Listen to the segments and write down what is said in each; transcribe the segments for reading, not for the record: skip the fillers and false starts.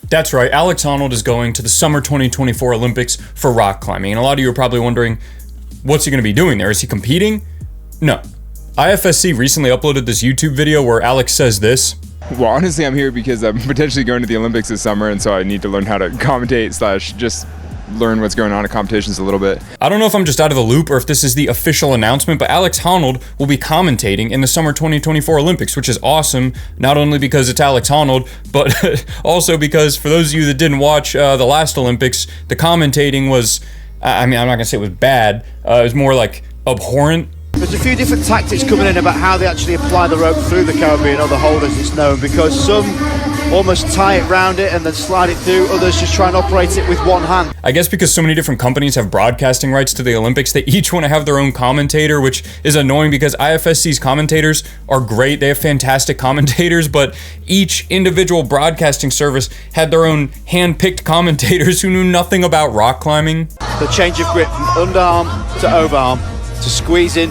That's right, Alex Honnold is going to the summer 2024 Olympics for rock climbing. And a lot of you are probably wondering, what's he going to be doing there? Is he competing? No. IFSC recently uploaded this YouTube video where Alex says this. Well, honestly, I'm here because I'm potentially going to the Olympics this summer, and so I need to learn how to commentate / just learn what's going on in competitions a little bit. I don't know if I'm just out of the loop or if this is the official announcement, but Alex Honnold will be commentating in the summer 2024 Olympics, which is awesome, not only because it's Alex Honnold, but also because for those of you that didn't watch the last Olympics, the commentating was, I mean, I'm not gonna say it was bad, it was more like abhorrent. There's a few different tactics coming in about how they actually apply the rope through the Caribbean, or the hold as it's known, because some almost tie it round it and then slide it through, others just try and operate it with one hand. I guess because so many different companies have broadcasting rights to the Olympics, they each want to have their own commentator, which is annoying because IFSC's commentators are great. They have fantastic commentators, but each individual broadcasting service had their own hand-picked commentators who knew nothing about rock climbing. The change of grip from underarm to overarm to squeezing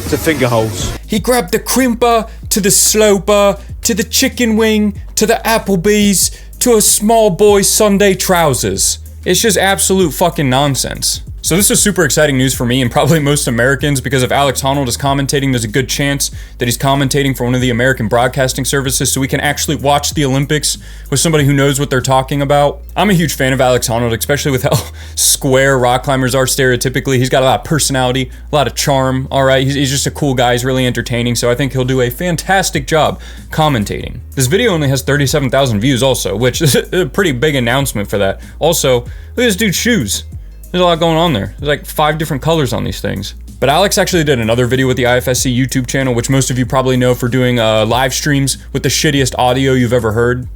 to finger holes. He grabbed the crimper to the sloper to the chicken wing to the Applebee's to a small boy's Sunday trousers. It's just absolute fucking nonsense. So this is super exciting news for me and probably most Americans, because if Alex Honnold is commentating, there's a good chance that he's commentating for one of the American broadcasting services, so we can actually watch the Olympics with somebody who knows what they're talking about. I'm a huge fan of Alex Honnold, especially with how square rock climbers are stereotypically. He's got a lot of personality, a lot of charm, all right? He's just a cool guy, he's really entertaining, so I think he'll do a fantastic job commentating. This video only has 37,000 views also, which is a pretty big announcement for that. Also, look at this dude's shoes. There's a lot going on there. There's like 5 different colors on these things. But Alex actually did another video with the IFSC YouTube channel, which most of you probably know for doing live streams with the shittiest audio you've ever heard.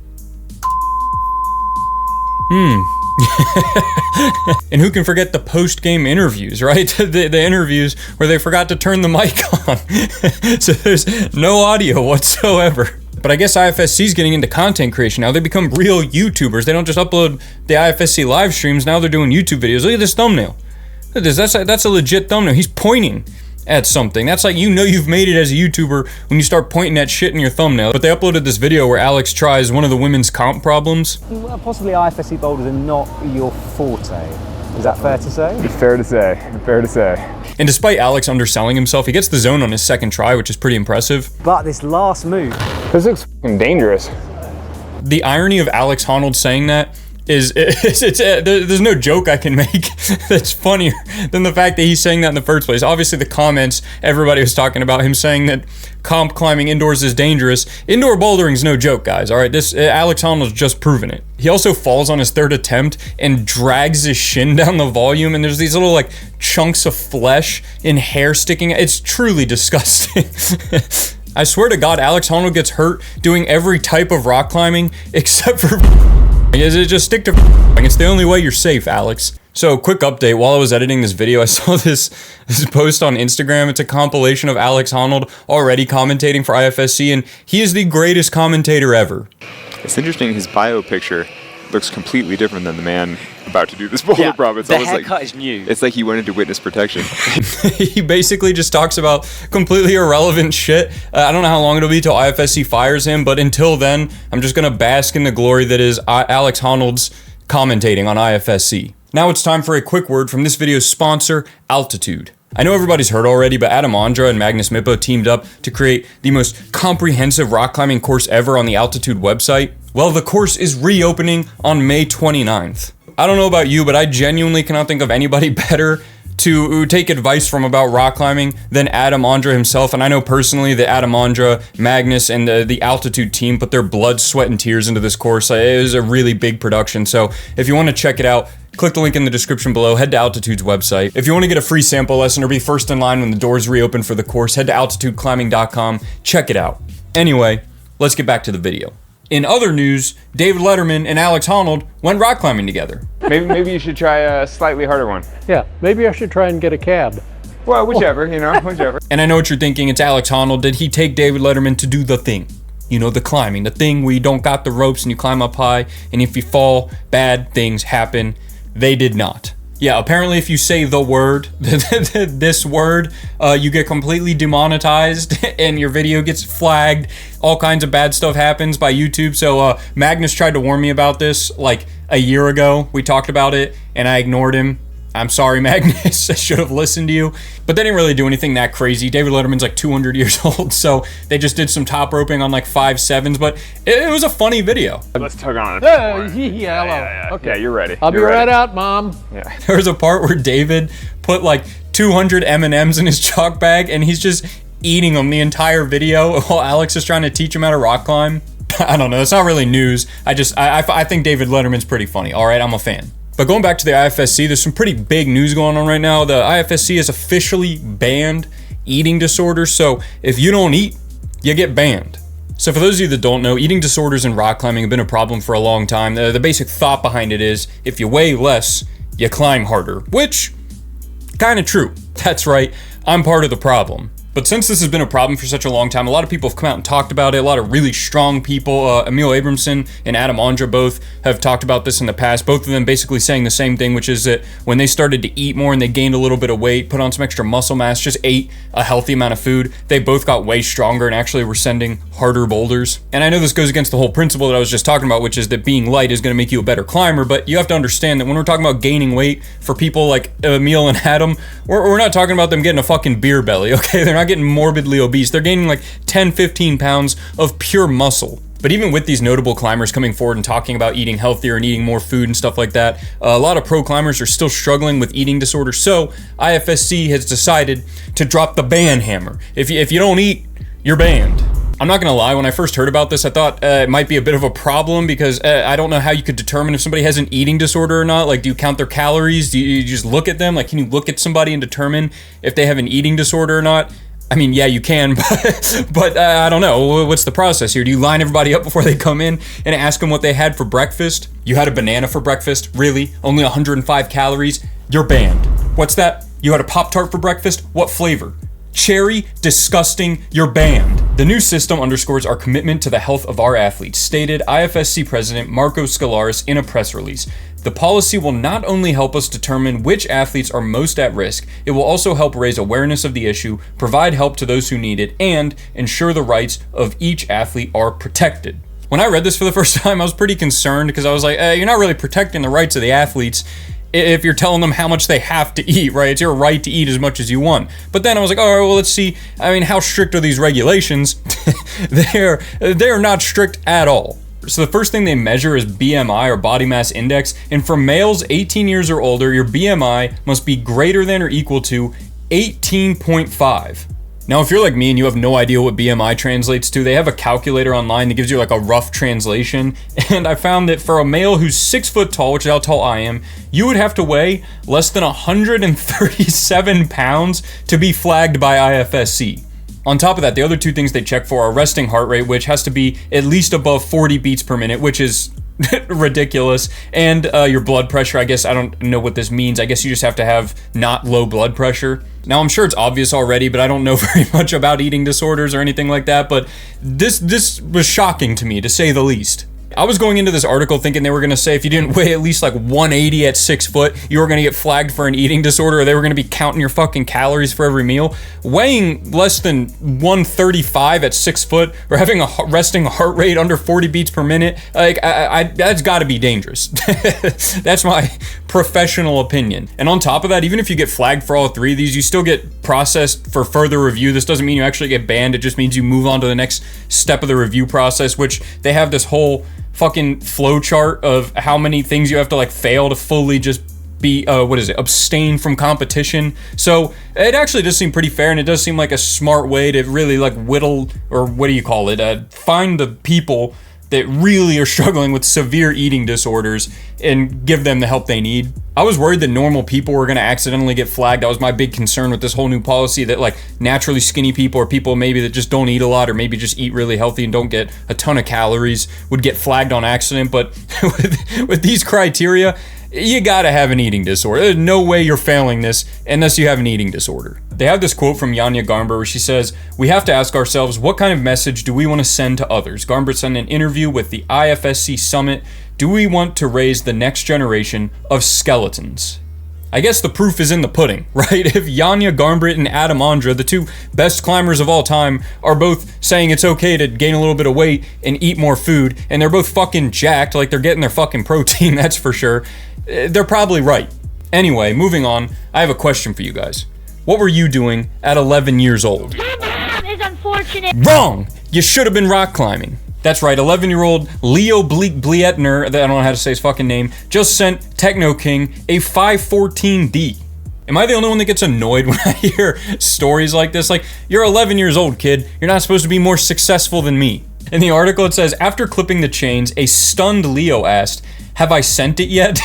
And who can forget the post-game interviews, right? the interviews where they forgot to turn the mic on. So there's no audio whatsoever. But I guess IFSC's getting into content creation now. They become real YouTubers. They don't just upload the IFSC live streams. Now they're doing YouTube videos. Look at this thumbnail. Look at this. That's a legit thumbnail. He's pointing at something. That's like, you know you've made it as a YouTuber when you start pointing at shit in your thumbnail. But they uploaded this video where Alex tries one of the women's comp problems. Well, possibly IFSC boulders are not your forte. Is that fair to say? It's fair to say. Fair to say. And despite Alex underselling himself, he gets the zone on his second try, which is pretty impressive. But this last move... This looks fucking dangerous. The irony of Alex Honnold saying that is, there's no joke I can make that's funnier than the fact that he's saying that in the first place. Obviously, the comments, everybody was talking about him saying that comp climbing indoors is dangerous. Indoor bouldering's no joke, guys, all right? This Alex Honnold's just proven it. He also falls on his third attempt and drags his shin down the volume, and there's these little, like, chunks of flesh and hair sticking. It's truly disgusting. I swear to God, Alex Honnold gets hurt doing every type of rock climbing except for just stick to it's the only way you're safe, Alex. So, quick update. While I was editing this video, I saw this post on Instagram. It's a compilation of Alex Honnold already commentating for IFSC, and he is the greatest commentator ever. It's interesting, his bio picture looks completely different than the man about to do this boulder prop. It's the almost haircut like, is new. It's like he went into witness protection. He basically just talks about completely irrelevant shit. I don't know how long it'll be till IFSC fires him, but until then, I'm just gonna bask in the glory that is Alex Honnold's commentating on IFSC. Now it's time for a quick word from this video's sponsor, Altitude. I know everybody's heard already, but Adam Ondra and Magnus Mippo teamed up to create the most comprehensive rock climbing course ever on the Altitude website. Well, the course is reopening on May 29th. I don't know about you, but I genuinely cannot think of anybody better to take advice from about rock climbing than Adam Ondra himself. And I know personally that Adam Ondra, Magnus, and the Altitude team put their blood, sweat, and tears into this course. It was a really big production. So if you want to check it out, click the link in the description below, head to Altitude's website. If you want to get a free sample lesson or be first in line when the doors reopen for the course, head to altitudeclimbing.com, check it out. Anyway, let's get back to the video. In other news, David Letterman and Alex Honnold went rock climbing together. Maybe you should try a slightly harder one. Yeah, maybe I should try and get a cab. Well, whichever, whichever. And I know what you're thinking, it's Alex Honnold. Did he take David Letterman to do the thing? You know, the climbing, the thing where you don't got the ropes and you climb up high, and if you fall, bad things happen. They did not. Yeah, apparently if you say the word, this word, you get completely demonetized and your video gets flagged. All kinds of bad stuff happens by YouTube. So Magnus tried to warn me about this like a year ago. We talked about it and I ignored him. I'm sorry, Magnus. I should have listened to you. But they didn't really do anything that crazy. David Letterman's like 200 years old, so they just did some top roping on like 5.7s, but it was a funny video. Let's tug on it. Yeah. Okay. Yeah, you're ready. I'll be right out, Mom. Yeah. There was a part where David put like 200 M&Ms in his chalk bag, and he's just eating them the entire video while Alex is trying to teach him how to rock climb. I don't know. It's not really news. I think David Letterman's pretty funny. All right, I'm a fan. But going back to the IFSC, there's some pretty big news going on right now. The IFSC has officially banned eating disorders. So if you don't eat, you get banned. So for those of you that don't know, eating disorders in rock climbing have been a problem for a long time. The basic thought behind it is if you weigh less, you climb harder, which kind of true. That's right. I'm part of the problem. But since this has been a problem for such a long time, a lot of people have come out and talked about it. A lot of really strong people, Emil Abramson and Adam Ondra both have talked about this in the past. Both of them basically saying the same thing, which is that when they started to eat more and they gained a little bit of weight, put on some extra muscle mass, just ate a healthy amount of food, they both got way stronger and actually were sending harder boulders. And I know this goes against the whole principle that I was just talking about, which is that being light is going to make you a better climber, but you have to understand that when we're talking about gaining weight for people like Emil and Adam, we're not talking about them getting a fucking beer belly, okay? They're not getting morbidly obese. They're gaining like 10, 15 pounds of pure muscle. But even with these notable climbers coming forward and talking about eating healthier and eating more food and stuff like that, a lot of pro climbers are still struggling with eating disorders. So IFSC has decided to drop the ban hammer. If you don't eat, you're banned. I'm not gonna lie, when I first heard about this, I thought it might be a bit of a problem because I don't know how you could determine if somebody has an eating disorder or not. Like, do you count their calories? Do you just look at them? Like, can you look at somebody and determine if they have an eating disorder or not? I mean, yeah, you can, but I don't know. What's the process here? Do you line everybody up before they come in and ask them what they had for breakfast? You had a banana for breakfast? Really? Only 105 calories? You're banned. What's that? You had a Pop-Tart for breakfast? What flavor? Cherry? Disgusting. You're banned. The new system underscores our commitment to the health of our athletes, stated IFSC President Marco Scalaris in a press release. The policy will not only help us determine which athletes are most at risk, it will also help raise awareness of the issue, provide help to those who need it, and ensure the rights of each athlete are protected. When I read this for the first time, I was pretty concerned because I was like, you're not really protecting the rights of the athletes if you're telling them how much they have to eat, right? It's your right to eat as much as you want. But then I was like, all right, well, let's see. I mean, how strict are these regulations? They're not strict at all. So the first thing they measure is BMI, or body mass index, and for males 18 years or older, your BMI must be greater than or equal to 18.5. Now, if you're like me and you have no idea what BMI translates to, they have a calculator online that gives you like a rough translation, and I found that for a male who's 6 foot tall, which is how tall I am, you would have to weigh less than 137 pounds to be flagged by IFSC. On top of that, the other two things they check for are resting heart rate, which has to be at least above 40 beats per minute, which is ridiculous, and your blood pressure. I guess I don't know what this means. I guess you just have to have not low blood pressure. Now, I'm sure it's obvious already, but I don't know very much about eating disorders or anything like that, but this was shocking to me, to say the least. I was going into this article thinking they were going to say if you didn't weigh at least like 180 at 6 foot, you were going to get flagged for an eating disorder, or they were going to be counting your fucking calories for every meal. Weighing less than 135 at 6 foot, or having a resting heart rate under 40 beats per minute, like that's got to be dangerous. That's my professional opinion. And on top of that, even if you get flagged for all three of these, you still get processed for further review. This doesn't mean you actually get banned. It just means you move on to the next step of the review process, which they have this whole fucking flow chart of how many things you have to like fail to fully just be abstain from competition. So it actually does seem pretty fair, and it does seem like a smart way to really like whittle, or what do you call it, find the people that really are struggling with severe eating disorders and give them the help they need. I was worried that normal people were going to accidentally get flagged. That was my big concern with this whole new policy, that like naturally skinny people, or people maybe that just don't eat a lot, or maybe just eat really healthy and don't get a ton of calories, would get flagged on accident. But with these criteria, you gotta have an eating disorder. There's no way you're failing this unless you have an eating disorder. They have this quote from Janja Garnbret where she says, "We have to ask ourselves, what kind of message do we want to send to others?" Garnbret said in an interview with the IFSC Summit, "Do we want to raise the next generation of skeletons?" I guess the proof is in the pudding, right? If Yanya Garnbret and Adam Ondra, the two best climbers of all time, are both saying it's okay to gain a little bit of weight and eat more food, and they're both fucking jacked, like they're getting their fucking protein, that's for sure, they're probably right. Anyway, moving on, I have a question for you guys. What were you doing at 11 years old? Is unfortunate. Wrong! You should have been rock climbing. That's right, 11-year-old Leo Blietner, I don't know how to say his fucking name, just sent Techno King a 514D. Am I the only one that gets annoyed when I hear stories like this? Like, you're 11 years old, kid. You're not supposed to be more successful than me. In the article, it says, after clipping the chains, a stunned Leo asked, have I sent it yet?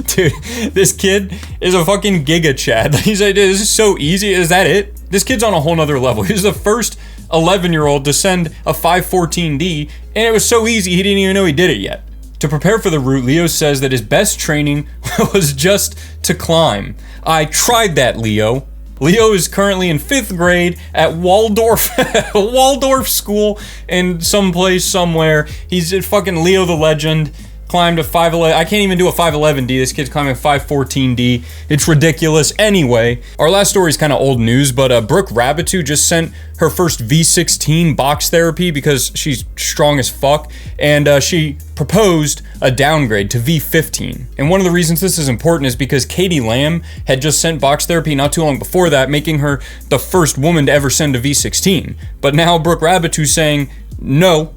Dude, this kid is a fucking giga chad. He's like, this is so easy. Is that it? This kid's on a whole nother level. He's the first 11-year-old to send a 514D, and it was so easy he didn't even know he did it yet. To prepare for the route, Leo says that his best training was just to climb. I tried that, Leo. Leo is currently in 5th grade at Waldorf school in some place somewhere. He's fucking Leo the legend. Climbed a 511. I can't even do a 511D. This kid's climbing a 514D. It's ridiculous. Anyway, our last story is kind of old news, but Brooke Rabatou just sent her first V16 box therapy because she's strong as fuck, and she proposed a downgrade to V15. And one of the reasons this is important is because Katie Lamb had just sent box therapy not too long before that, making her the first woman to ever send a V16. But now Brooke Rabatou saying, no,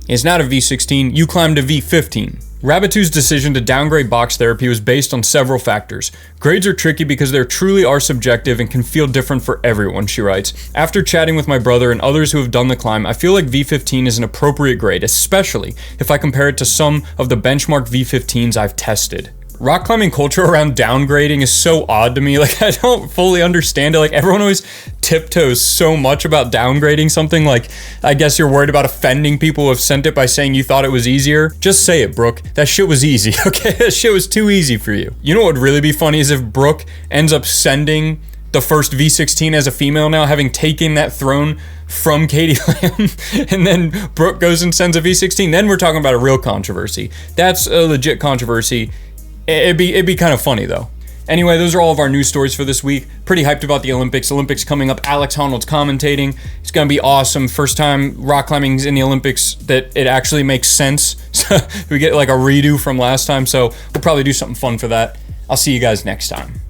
it's not a V16, you climbed a V15. Rabatou's decision to downgrade box therapy was based on several factors. Grades are tricky because they truly are subjective and can feel different for everyone, she writes. After chatting with my brother and others who have done the climb, I feel like V15 is an appropriate grade, especially if I compare it to some of the benchmark V15s I've tested. Rock climbing culture around downgrading is so odd to me. Like, I don't fully understand it. Like, everyone always tiptoes so much about downgrading something. Like, I guess you're worried about offending people who have sent it by saying you thought it was easier. Just say it, Brooke. That shit was easy, okay? That shit was too easy for you. You know what would really be funny is if Brooke ends up sending the first V16 as a female now, having taken that throne from Katie Lamb, and then Brooke goes and sends a V16. Then we're talking about a real controversy. That's a legit controversy. It'd be kind of funny though. Anyway, those are all of our news stories for this week. Pretty hyped about the Olympics. Olympics coming up. Alex Honnold's commentating. It's gonna be awesome. First time rock climbing's in the Olympics that it actually makes sense. So we get like a redo from last time. So we'll probably do something fun for that. I'll see you guys next time.